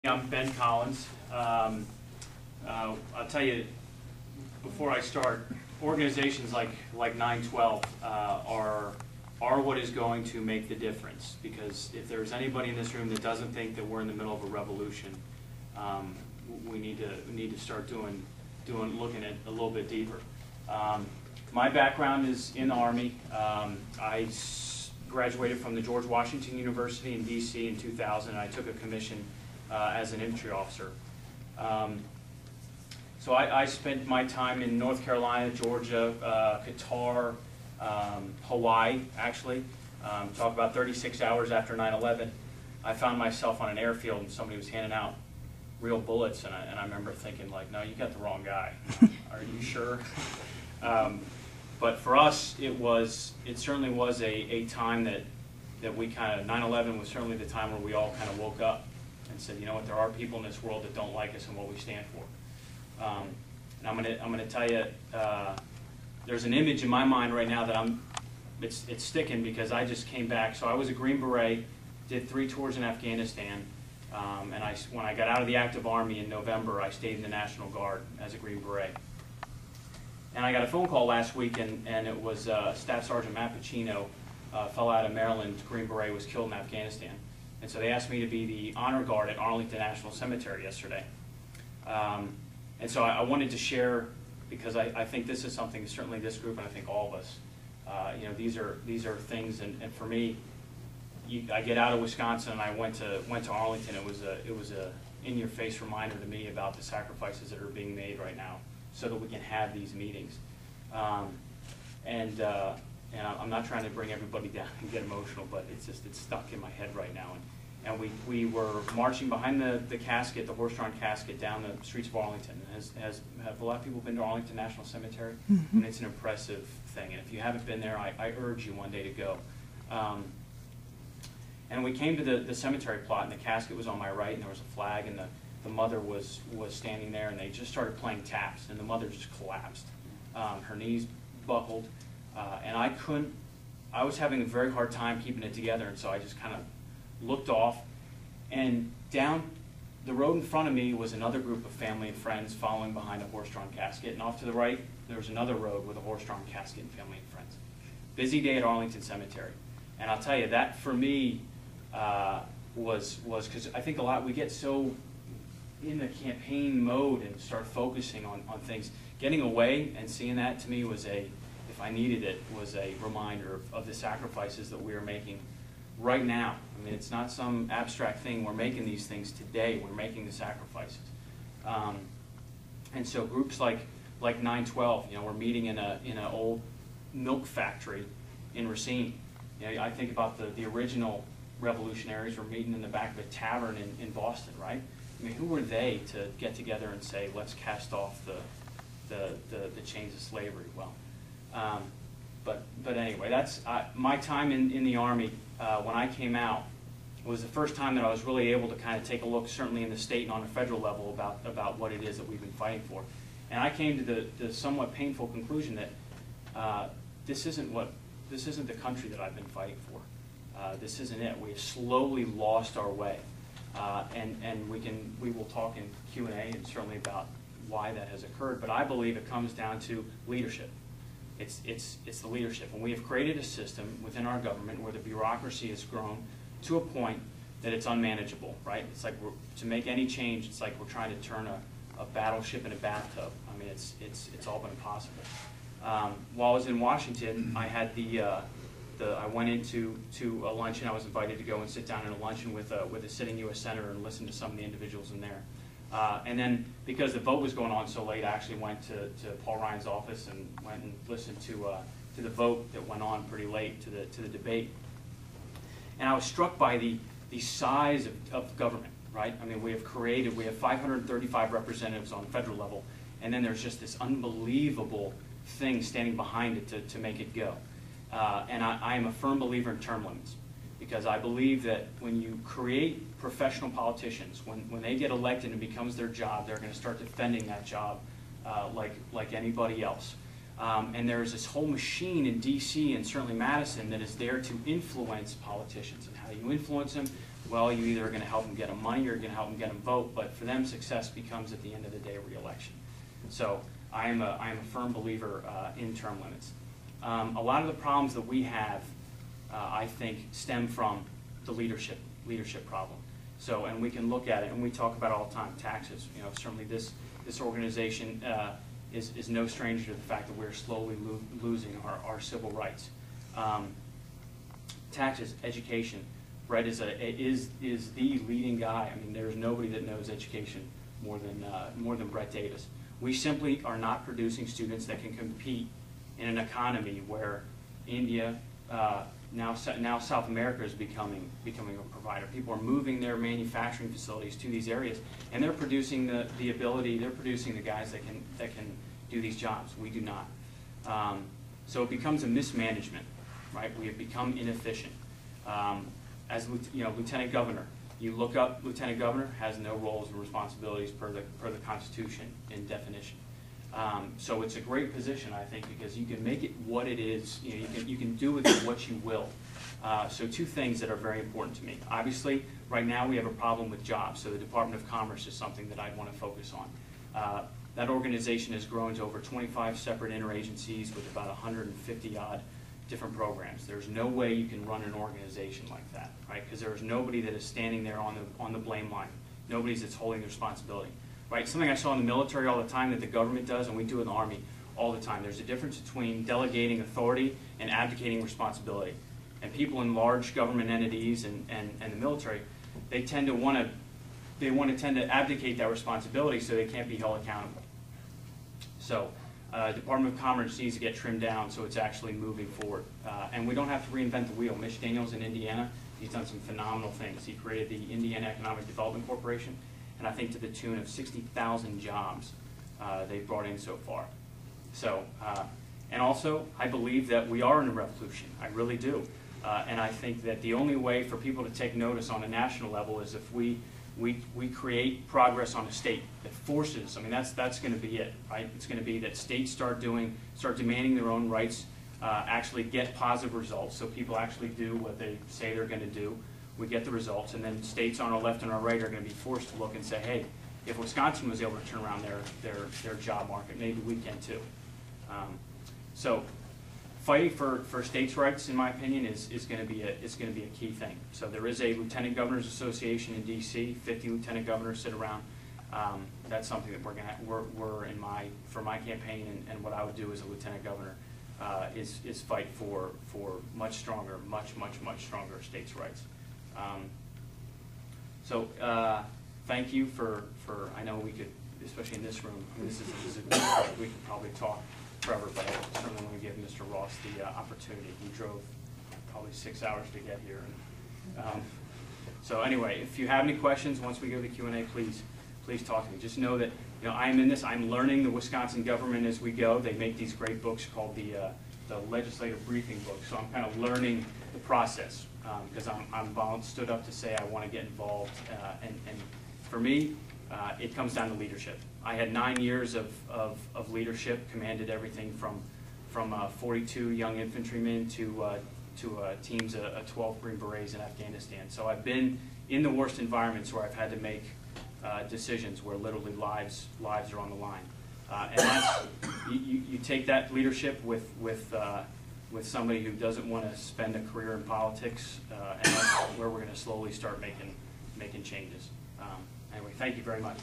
I'm Ben Collins. I'll tell you, before I start, organizations like 912 are what is going to make the difference. Because if there's anybody in this room that doesn't think that we're in the middle of a revolution, we need to start looking at a little bit deeper. My background is in the Army. I graduated from the George Washington University in D.C. in 2000, and I took a commission as an infantry officer. So I spent my time in North Carolina, Georgia, Qatar, Hawaii, actually. Talk about 36 hours after 9/11. I found myself on an airfield and somebody was handing out real bullets, and I remember thinking, like, no, you got the wrong guy. Are you sure? But for us, it certainly was a time that we kind of, 9/11 was certainly the time where we all kind of woke up and said, you know what, there are people in this world that don't like us and what we stand for. And I'm gonna tell you, there's an image in my mind right now that it's sticking because I just came back. So I was a Green Beret, did 3 tours in Afghanistan, and when I got out of the active Army in November, I stayed in the National Guard as a Green Beret. And I got a phone call last week, and it was Staff Sergeant Matt Pacino, a fellow out of Maryland, Green Beret, was killed in Afghanistan. And so they asked me to be the honor guard at Arlington National Cemetery yesterday. And so I wanted to share, because I think this is something, certainly this group, and I think all of us, you know, these are things, and for me, I get out of Wisconsin and I went to Arlington. It was a in-your-face reminder to me about the sacrifices that are being made right now, so that we can have these meetings. And I'm not trying to bring everybody down and get emotional, but it's stuck in my head right now. And we were marching behind the casket, the horse-drawn casket, down the streets of Arlington. Have a lot of people been to Arlington National Cemetery? Mm-hmm. And it's an impressive thing. And if you haven't been there, I urge you one day to go. And we came to the cemetery plot, and the casket was on my right, and there was a flag, and the mother was standing there, and they just started playing taps, and the mother just collapsed. Her knees buckled, and I was having a very hard time keeping it together, and so I just kind of looked off, and down the road in front of me was another group of family and friends following behind a horse-drawn casket, and off to the right there was another road with a horse-drawn casket and family and friends. Busy day at Arlington Cemetery. And I'll tell you, that for me was because I think we get so in the campaign mode and start focusing on things. Getting away and seeing that, to me, was if I needed it, was a reminder of the sacrifices that we are making right now. I mean, it's not some abstract thing. We're making these things today. We're making the sacrifices. And so groups like 912, you know, we're meeting in an old milk factory in Racine. You know, I think about the original revolutionaries were meeting in the back of a tavern in Boston, right? I mean, who were they to get together and say, let's cast off the chains of slavery? Well, but anyway, that's my time in the Army. When I came out, was the first time that I was really able to kind of take a look, certainly in the state and on a federal level, about what it is that we've been fighting for. And I came to the somewhat painful conclusion that this isn't the country that I've been fighting for. This isn't it. We have slowly lost our way, and we will talk in Q&A and certainly about why that has occurred. But I believe it comes down to leadership. It's the leadership, and we have created a system within our government where the bureaucracy has grown to a point that it's unmanageable. Right? It's like to make any change, it's like we're trying to turn a battleship in a bathtub. I mean, it's all but impossible. While I was in Washington, I had I went into a luncheon. I was invited to go and sit down at a luncheon with a sitting U.S. senator and listen to some of the individuals in there. And then, because the vote was going on so late, I actually went to Paul Ryan's office and went and listened to the vote that went on pretty late, to the debate. And I was struck by the size of government. Right? I mean, we have 535 representatives on the federal level, and then there's just this unbelievable thing standing behind it to make it go. And I am a firm believer in term limits, because I believe that when you create professional politicians, when they get elected and it becomes their job, they're going to start defending that job like anybody else. And there's this whole machine in D.C. and certainly Madison that is there to influence politicians. And how you influence them, well, you either are going to help them get them money or you're going to help them get them vote, but for them, success becomes, at the end of the day, re-election. So I am a firm believer in term limits. A lot of the problems that we have, I think, stem from the leadership problem. So, and we can look at it, and we talk about it all the time, taxes. You know, certainly this organization is no stranger to the fact that we're slowly losing our civil rights. Taxes, education. Brett is the leading guy. I mean, there's nobody that knows education more than Brett Davis. We simply are not producing students that can compete in an economy where India, now South America is becoming a provider. People are moving their manufacturing facilities to these areas, and they're producing the ability. They're producing the guys that can do these jobs. We do not. So it becomes a mismanagement, right? We have become inefficient. As lieutenant governor, you look up, lieutenant governor has no roles and responsibilities per the Constitution in definition. So it's a great position, I think, because you can make it what it is. You know, you can do with it what you will. So two things that are very important to me. Obviously, right now we have a problem with jobs, so the Department of Commerce is something that I'd want to focus on. That organization has grown to over 25 separate interagencies with about 150-odd different programs. There's no way you can run an organization like that, right? Because there is nobody that is standing there on the blame line. Nobody's that's holding the responsibility, right? Something I saw in the military all the time that the government does, and we do in the Army all the time. There's a difference between delegating authority and abdicating responsibility. And people in large government entities and the military, they tend to abdicate that responsibility so they can't be held accountable. So Department of Commerce needs to get trimmed down so it's actually moving forward. And we don't have to reinvent the wheel. Mitch Daniels in Indiana, he's done some phenomenal things. He created the Indiana Economic Development Corporation, and I think to the tune of 60,000 jobs they've brought in so far. So, and also, I believe that we are in a revolution. I really do. And I think that the only way for people to take notice on a national level is if we create progress on a state that forces. I mean, that's going to be it, right? It's going to be that states start demanding their own rights, actually get positive results, so people actually do what they say they're going to do. We get the results, and then states on our left and our right are going to be forced to look and say, hey, if Wisconsin was able to turn around their job market, maybe we can too. So fighting for states' rights, in my opinion, is going to be a key thing. So there is a Lieutenant Governors Association in D.C. 50 lieutenant governors sit around. That's something that for my campaign, and what I would do as a lieutenant governor is fight for much stronger states' rights. Thank you for I know we could, especially in this room, I mean, this is a good fight. We could probably talk forever, but I certainly want to give Mr. Ross the opportunity. He drove probably 6 hours to get here. And, so anyway, if you have any questions, once we go to the Q&A, please talk to me. Just know that I'm in this. I'm learning the Wisconsin government as we go. They make these great books called the legislative briefing book. So I'm kind of learning the process because I'm stood up to say I want to get involved. And for me, it comes down to leadership. I had 9 years of leadership, commanded everything from 42 young infantrymen to teams of 12 Green Berets in Afghanistan. So I've been in the worst environments where I've had to make decisions where literally lives are on the line. And that's, you take that leadership with somebody who doesn't want to spend a career in politics, and that's where we're going to slowly start making changes. Anyway, thank you very much.